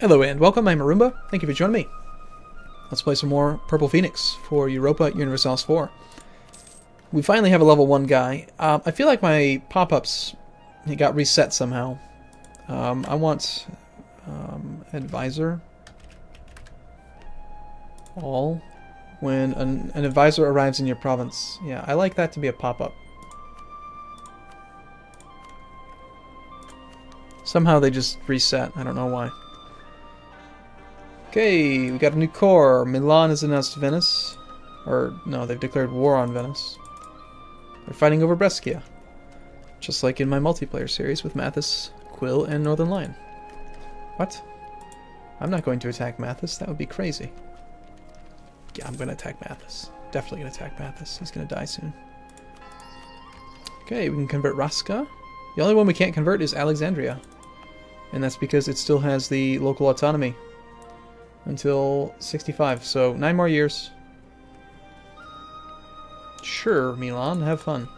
Hello and welcome, I'm Arumba. Thank you for joining me. Let's play some more Purple Phoenix for Europa Universalis IV. We finally have a level 1 guy. I feel like my pop-ups got reset somehow. I want advisor. All. When an advisor arrives in your province. Yeah, I like that to be a pop-up. Somehow they just reset. I don't know why. Okay, we got a new core. Milan has announced Venice. Or, no, they've declared war on Venice. They're fighting over Brescia. Just like in my multiplayer series with Mathis, Quill, and Northern Lion. What? I'm not going to attack Mathis. That would be crazy. Yeah, I'm going to attack Mathis. Definitely going to attack Mathis. He's going to die soon. Okay, we can convert Raska. The only one we can't convert is Alexandria. And that's because it still has the local autonomy. Until 65, so 9 more years. Sure, Milan, have fun.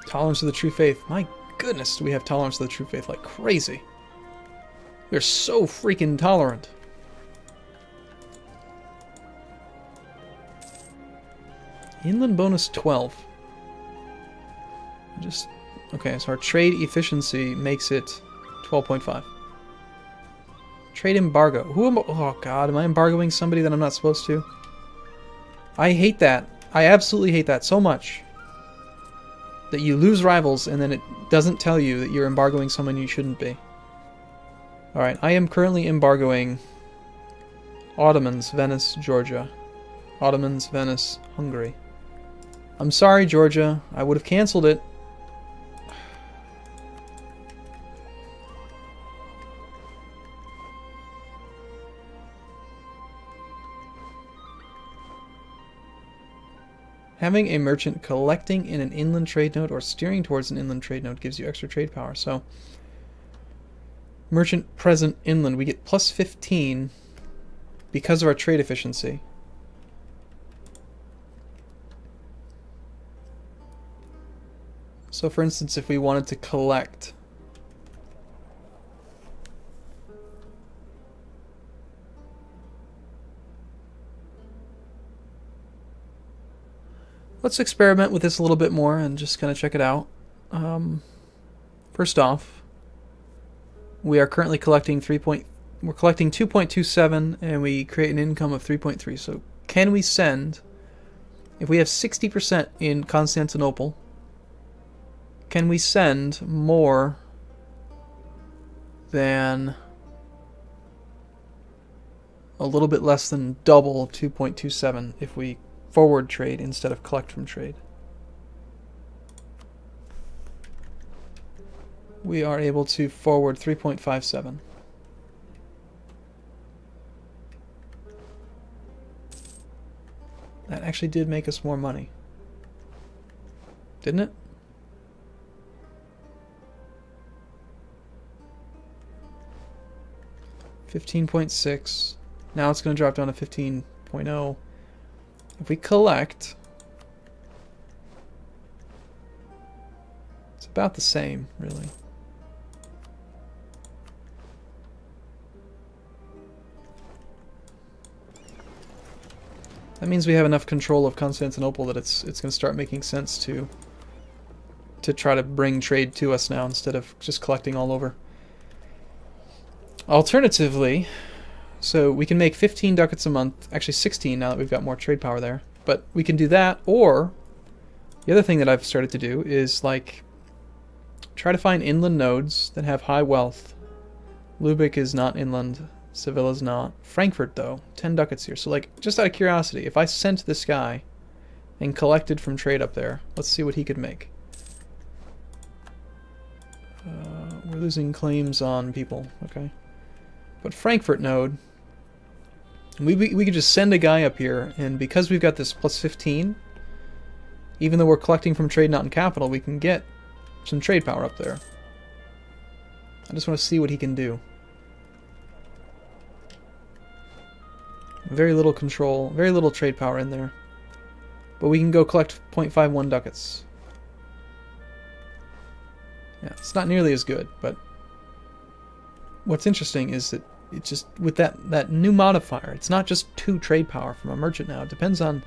Tolerance of the true faith. My goodness, do we have tolerance of the true faith like crazy. We're so freaking tolerant. Inland bonus 12. Okay, so our trade efficiency makes it 12.5. Trade embargo. Oh god, am I embargoing somebody that I'm not supposed to? I hate that. I absolutely hate that so much. That you lose rivals and then it doesn't tell you that you're embargoing someone you shouldn't be. Alright, I am currently embargoing Ottomans, Venice, Georgia. Ottomans, Venice, Hungary. I'm sorry, Georgia. I would have canceled it. Having a merchant collecting in an inland trade node or steering towards an inland trade node gives you extra trade power. So, merchant present inland, we get plus 15 because of our trade efficiency. So, for instance, if we wanted to collect let's experiment with this a little bit more and just kind of check it out. First off, we are currently collecting we're collecting 2.27 and we create an income of 3.3. So can we send, if we have 60% in Constantinople, can we send more than a little bit less than double 2.27 if we forward trade instead of collect from trade? We are able to forward 3.57. That actually did make us more money. Didn't it? $15.6. Now it's going to drop down to 15.0. If we collect, it's about the same, really. That means we have enough control of Constantinople that it's going to start making sense to try to bring trade to us now instead of just collecting all over. Alternatively, so we can make 15 ducats a month, actually 16 now that we've got more trade power there. But we can do that, or the other thing that I've started to do is like try to find inland nodes that have high wealth. Lubeck is not inland, Sevilla's not. Frankfurt though, 10 ducats here. So like just out of curiosity, if I sent this guy and collected from trade up there, let's see what he could make. We're losing claims on people, okay. But Frankfurt node, we could just send a guy up here, and because we've got this plus 15, even though we're collecting from trade not in capital, we can get some trade power up there. I just want to see what he can do. Very little control, very little trade power in there. But we can go collect 0.51 ducats. Yeah, it's not nearly as good, but what's interesting is that it just, with that new modifier, it's not just 2 trade power from a merchant now. It depends on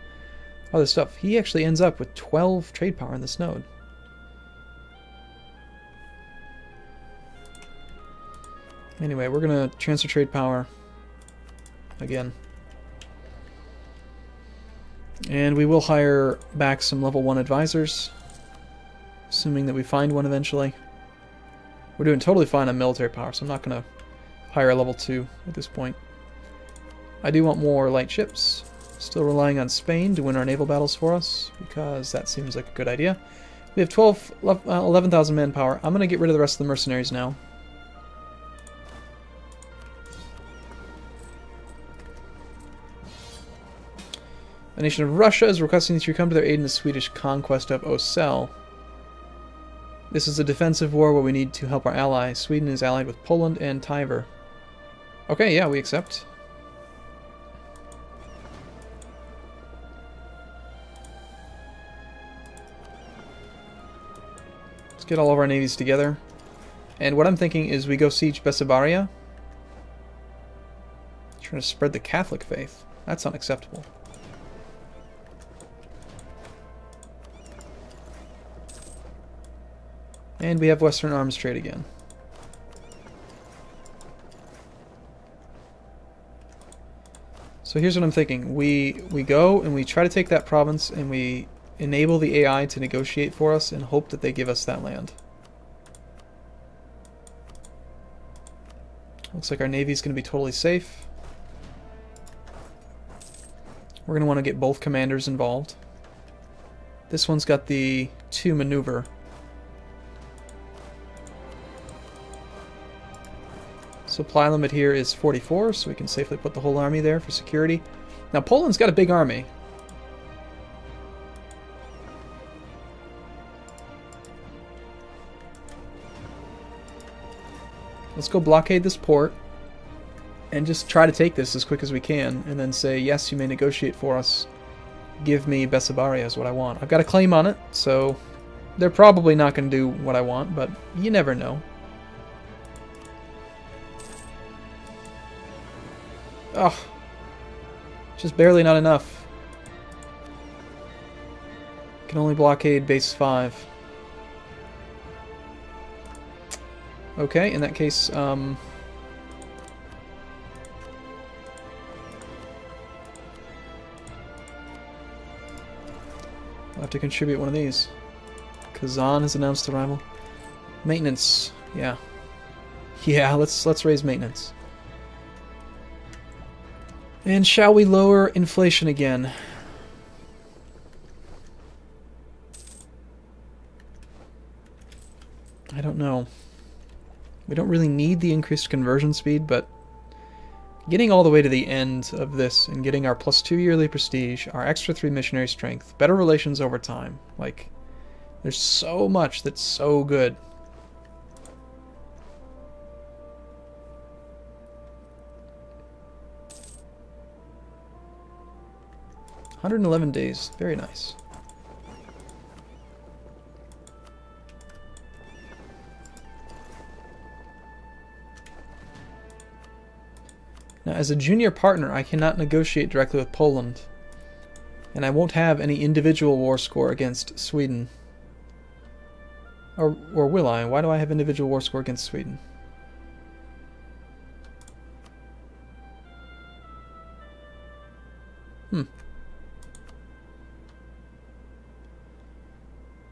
other stuff. He actually ends up with 12 trade power in this node. Anyway, we're going to transfer trade power again. And we will hire back some level 1 advisors, assuming that we find one eventually. We're doing totally fine on military power, so I'm not going to hire a level 2 at this point. I do want more light ships. Still relying on Spain to win our naval battles for us, because that seems like a good idea. We have 11,000 manpower. I'm going to get rid of the rest of the mercenaries now. The nation of Russia is requesting that you come to their aid in the Swedish conquest of Osel. This is a defensive war where we need to help our ally. Sweden is allied with Poland and Tiver. Okay, yeah, we accept. Let's get all of our navies together. And what I'm thinking is we go siege Bessarabia. Trying to spread the Catholic faith. That's unacceptable. And we have Western arms trade again. So here's what I'm thinking. We go and we try to take that province and we enable the AI to negotiate for us and hope that they give us that land. Looks like our navy's going to be totally safe. We're going to want to get both commanders involved. This one's got the 2 maneuver. Supply limit here is 44, so we can safely put the whole army there for security. Now, Poland's got a big army. Let's go blockade this port and just try to take this as quick as we can, and then say, yes, you may negotiate for us. Give me Bessarabia is what I want. I've got a claim on it, so they're probably not going to do what I want, but you never know. Ugh. Just barely not enough. Can only blockade base 5. Okay, in that case, I'll have to contribute one of these. Kazan has announced arrival. Maintenance, yeah. Yeah, let's raise maintenance. And shall we lower inflation again? I don't know. We don't really need the increased conversion speed, but getting all the way to the end of this and getting our +2 yearly prestige, our extra 3 missionary strength, better relations over time, like, there's so much that's so good. $111 days, very nice. Now, as a junior partner, I cannot negotiate directly with Poland, and I won't have any individual war score against Sweden. Or will I? Why do I have individual war score against Sweden?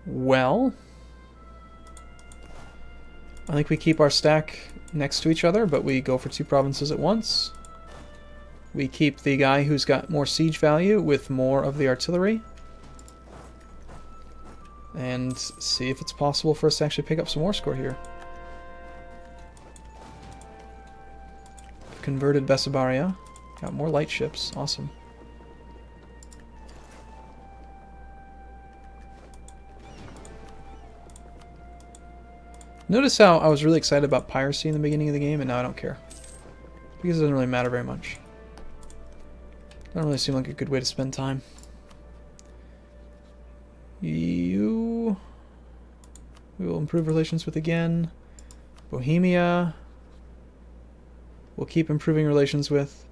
Well, I think we keep our stack next to each other, but we go for 2 provinces at once. We keep the guy who's got more siege value with more of the artillery. And see if it's possible for us to actually pick up some war score here. Converted Bessarabia. Got more light ships. Awesome. Notice how I was really excited about piracy in the beginning of the game, and now I don't care. Because it doesn't really matter very much. Doesn't really seem like a good way to spend time. You... we will improve relations with again. Bohemia. We'll keep improving relations with.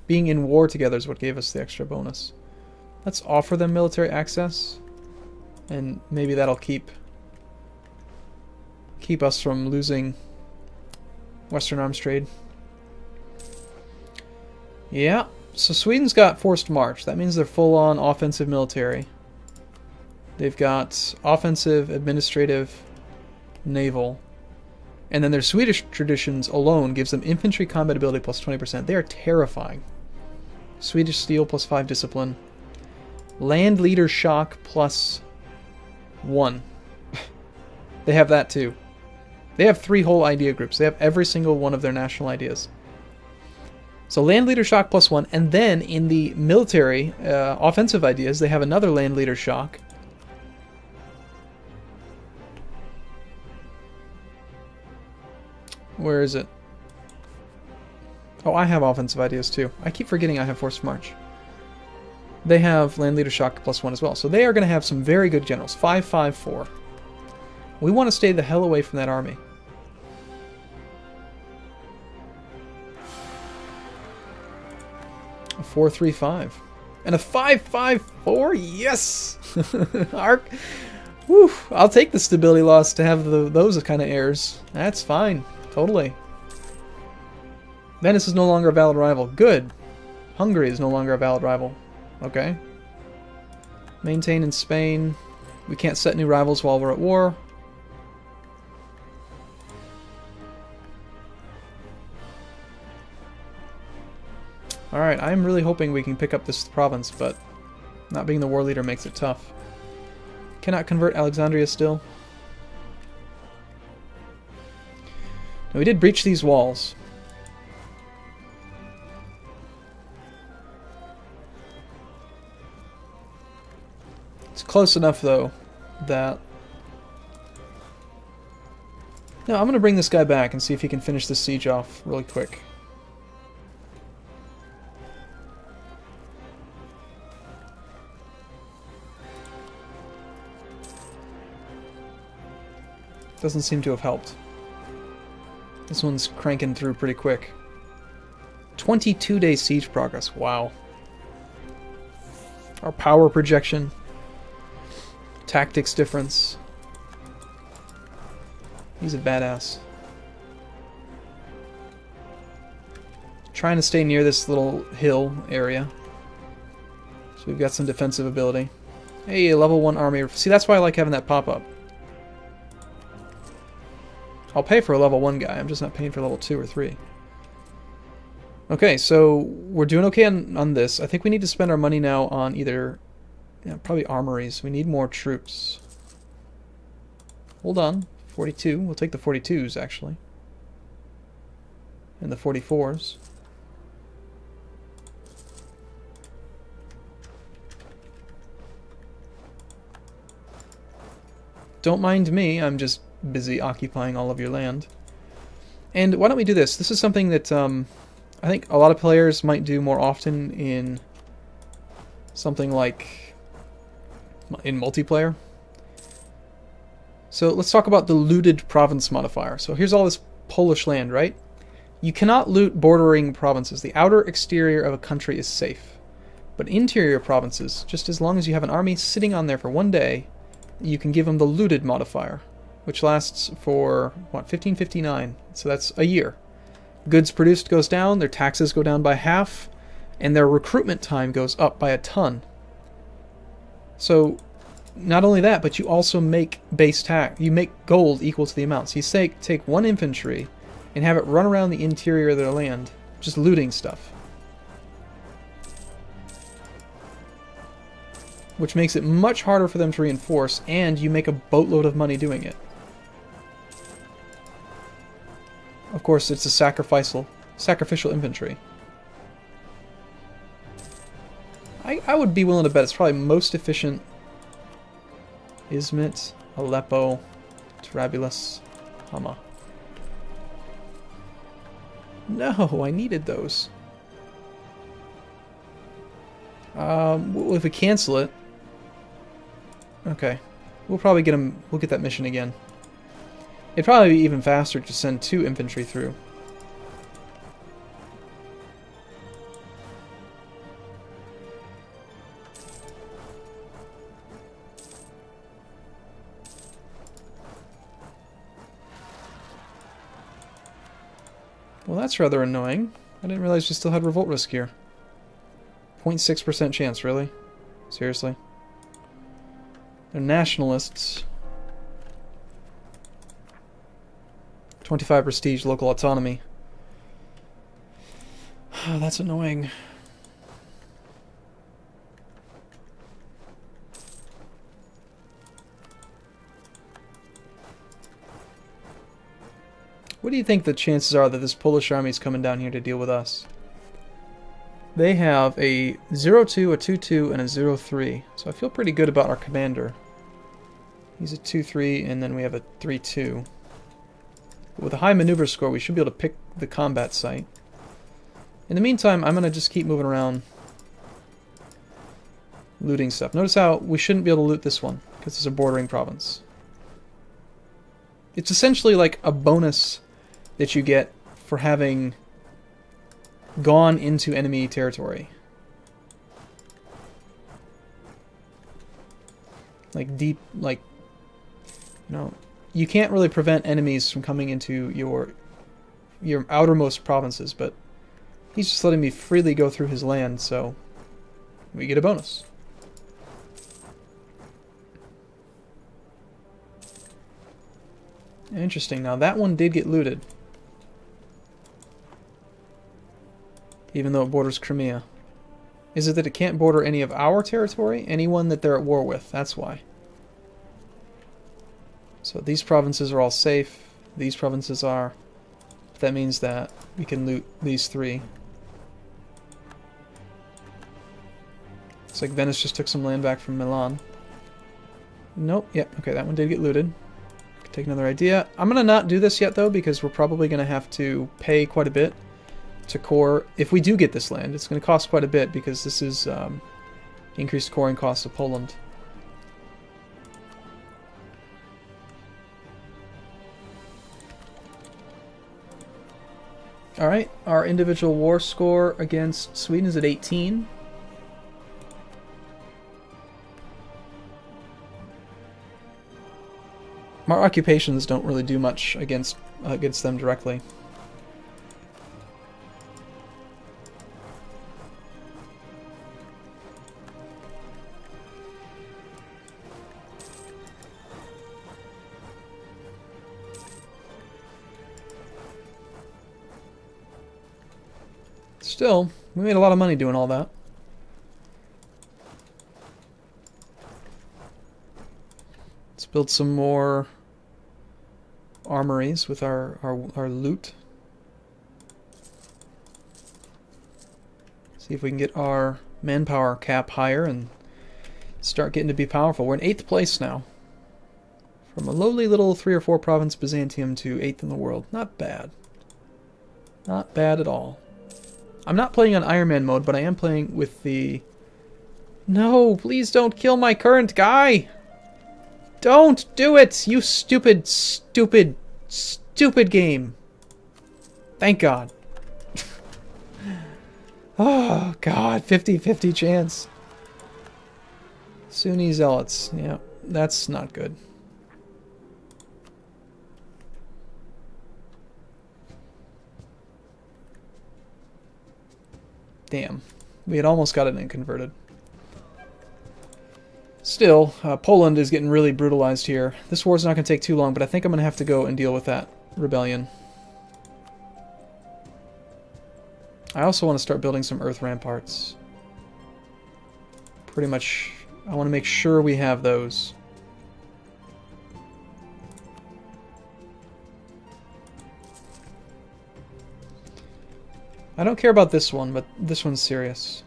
Being in war together is what gave us the extra bonus. Let's offer them military access. And maybe that'll keep us from losing Western arms trade. Yeah, so Sweden's got forced march. That means they're full-on offensive military. They've got offensive, administrative, naval. And then their Swedish traditions alone gives them infantry combat ability plus 20%. They are terrifying. Swedish steel plus 5 discipline. Land leader shock plus 1. They have that too. They have 3 whole idea groups. They have every single one of their national ideas. So land leader shock plus 1, and then in the military offensive ideas, they have another land leader shock. Where is it? Oh, I have offensive ideas too. I keep forgetting I have forced march. They have land leader shock plus 1 as well. So they are going to have some very good generals. 5-5-4. We want to stay the hell away from that army. A 4-3-5. And a 5-5-4? Yes! Whew, I'll take the stability loss to have those kind of heirs. That's fine. Totally. Venice is no longer a valid rival. Good. Hungary is no longer a valid rival. Okay. Maintain in Spain. We can't set new rivals while we're at war. Alright, I'm really hoping we can pick up this province, but not being the war leader makes it tough. Cannot convert Alexandria still. Now, we did breach these walls. It's close enough, though, that... No, I'm going to bring this guy back and see if he can finish this siege off really quick. Doesn't seem to have helped. This one's cranking through pretty quick. 22-day siege progress. Wow. Our power projection. Tactics difference. He's a badass. Trying to stay near this little hill area. So we've got some defensive ability. Hey, a level 1 army. See, that's why I like having that pop-up. I'll pay for a level 1 guy, I'm just not paying for level 2 or 3. Okay, so we're doing okay on this. I think we need to spend our money now on either... Yeah, probably armories. We need more troops. Hold on. 42. We'll take the 42s, actually. And the 44s. Don't mind me, I'm just busy occupying all of your land. And why don't we do this? This is something that I think a lot of players might do more often in something like in multiplayer. So let's talk about the looted province modifier. So here's all this Polish land, right? You cannot loot bordering provinces. The outer exterior of a country is safe. But interior provinces, just as long as you have an army sitting on there for 1 day, you can give them the looted modifier, which lasts for, what, 1559. So that's a year. Goods produced goes down, their taxes go down by half, and their recruitment time goes up by a ton. So, not only that, but you also make base tax. You make gold equal to the amount. So you take 1 infantry and have it run around the interior of their land, just looting stuff. Which makes it much harder for them to reinforce, and you make a boatload of money doing it. Of course, it's a sacrificial infantry. I would be willing to bet it's probably most efficient. Izmit, Aleppo, Tarabulus, Hama. No, I needed those. If we cancel it, okay, we'll probably get them. We'll get that mission again. It'd probably be even faster to send 2 infantry through. Well, that's rather annoying. I didn't realize we still had revolt risk here. 0.6% chance, really? Seriously? They're nationalists. 25 prestige, local autonomy. That's annoying. What do you think the chances are that this Polish army is coming down here to deal with us? They have a 0-2, a 2-2, and a 0-3. So I feel pretty good about our commander. He's a 2-3, and then we have a 3-2. With a high maneuver score, we should be able to pick the combat site. In the meantime, I'm going to just keep moving around looting stuff. Notice how we shouldn't be able to loot this one, because it's a bordering province. It's essentially like a bonus that you get for having gone into enemy territory. Like deep, like, you know, you can't really prevent enemies from coming into your outermost provinces, but he's just letting me freely go through his land, so we get a bonus. Interesting. Now that one did get looted. Even though it borders Crimea. Is it that it can't border any of our territory? Anyone that they're at war with, that's why. So these provinces are all safe. These provinces are. That means that we can loot these 3. Looks like Venice just took some land back from Milan. Nope, yep, okay, that one did get looted. Take another idea. I'm going to not do this yet, though, because we're probably going to have to pay quite a bit to core. If we do get this land, it's going to cost quite a bit, because this is increased coring costs of Poland. Alright, our individual war score against Sweden is at 18. Our occupations don't really do much against them directly. Still, we made a lot of money doing all that. Let's build some more armories with our loot. See if we can get our manpower cap higher and start getting to be powerful. We're in 8th place now. From a lowly little 3 or 4 province Byzantium to 8th in the world. Not bad. Not bad at all. I'm not playing on Iron Man mode, but I am playing with the... No, please don't kill my current guy! Don't do it, you stupid, stupid, stupid game. Thank God. Oh, God, 50-50 chance. Sunni zealots. Yeah, that's not good. Damn. We had almost got it in converted. Still, Poland is getting really brutalized here. This war's not going to take too long, but I think I'm going to have to go and deal with that rebellion. I also want to start building some earth ramparts. Pretty much, I want to make sure we have those. I don't care about this one, but this one's serious.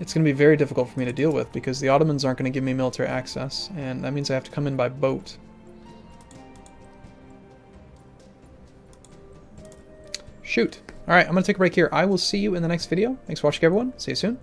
It's going to be very difficult for me to deal with because the Ottomans aren't going to give me military access, and that means I have to come in by boat. Shoot. Alright, I'm going to take a break here. I will see you in the next video. Thanks for watching, everyone. See you soon.